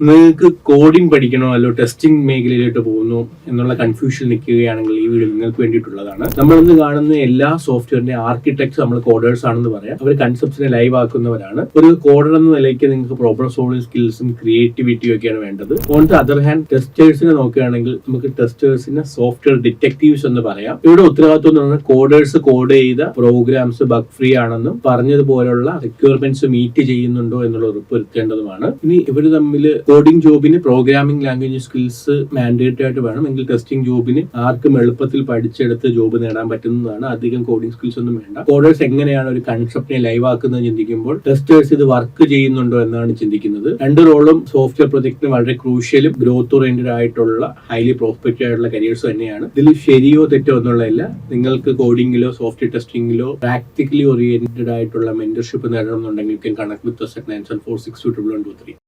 നിങ്ങൾക്ക് കോഡിംഗ് പഠിക്കണോ അല്ലോ ടെസ്റ്റിംഗ് മേഖലയിലോട്ട് പോകുന്നു എന്നുള്ള കൺഫ്യൂഷൻ നിൽക്കുകയാണെങ്കിൽ ഈ വീഡിയോ നിങ്ങൾക്ക് വേണ്ടിയിട്ടുള്ളതാണ്. നമ്മളിന്ന് കാണുന്ന എല്ലാ സോഫ്റ്റ്വെയറിന്റെ ആർക്കിടെക്ട്സ് നമ്മൾ കോഡേഴ്സ് ആണെന്ന് പറയാം. അവർ കൺസെപ്റ്റ്സിനെ ലൈവ് ആക്കുന്നവരാണ്. ഒരു കോഡർ എന്ന നിലയ്ക്ക് നിങ്ങൾക്ക് പ്രോബ്ലം സോൾവിംഗ് സ്കിൽസും ക്രിയേറ്റിവിറ്റിയും ഒക്കെയാണ് വേണ്ടത്. ഓൺ ദ അതർ ഹാൻഡ് ടെസ്റ്റേഴ്സിനെ നോക്കുകയാണെങ്കിൽ നമുക്ക് ടെസ്റ്റേഴ്സിനെ സോഫ്റ്റ്വെയർ ഡിറ്റക്റ്റീവ്സ് എന്ന് പറയാം. ഇവിടെ ഉത്തരവാദിത്വം എന്ന് പറഞ്ഞാൽ കോഡേഴ്സ് കോഡ് ചെയ്ത പ്രോഗ്രാംസ് ബഗ് ഫ്രീ ആണെന്നും പറഞ്ഞതുപോലുള്ള റിക്വയർമെന്റ്സ് മീറ്റ് ചെയ്യുന്നുണ്ടോ എന്നുള്ള ഉറപ്പുവരുത്തേണ്ടതുമാണ്. ഇനി ഇവർ തമ്മിൽ കോഡിംഗ് ജോബിന് പ്രോഗ്രാമിംഗ് ലാംഗ്വേജ് സ്കിൽസ് മാൻഡേറ്ററി ആയിട്ട് വേണം. എങ്കിൽ ടെസ്റ്റിംഗ് ജോബിന് ആർക്കും എളുപ്പത്തിൽ പഠിച്ചെടുത്ത് ജോബ് നേടാൻ പറ്റുന്നതാണ്. അധികം കോഡിംഗ് സ്കിൽസ് ഒന്നും വേണ്ട. കോഡേഴ്സ് എങ്ങനെയാണ് ഒരു കൺസെപ്റ്റിനെ ലൈവ് ആക്കുന്നത് ചിന്തിക്കുമ്പോൾ ടെസ്റ്റേഴ്സ് ഇത് വർക്ക് ചെയ്യുന്നുണ്ടോ എന്നാണ് ചിന്തിക്കുന്നത്. രണ്ട് റോളും സോഫ്റ്റ്വെയർ പ്രൊജക്ടിന് വളരെ ക്രൂഷ്യലും ഗ്രോത്ത് ഓറിയന്റഡ് ആയിട്ടുള്ള ഹൈലി പ്രോസ്പെക്റ്റീവ് ആയിട്ടുള്ള കരിയേഴ്സ് തന്നെയാണ്. ഇതിൽ ശരിയോ തെറ്റോ എന്നുള്ളതല്ല. നിങ്ങൾക്ക് കോഡിംഗിലോ സോഫ്റ്റ്വെയർ ടെസ്റ്റിംഗിലോ പ്രാക്ടിക്കലി ഓറിയന്റഡ് ആയിട്ടുള്ള മെന്റർഷിപ്പ് നേടണമെന്നുണ്ടെങ്കിൽ കണക്ട് വിത്ത് 97462123.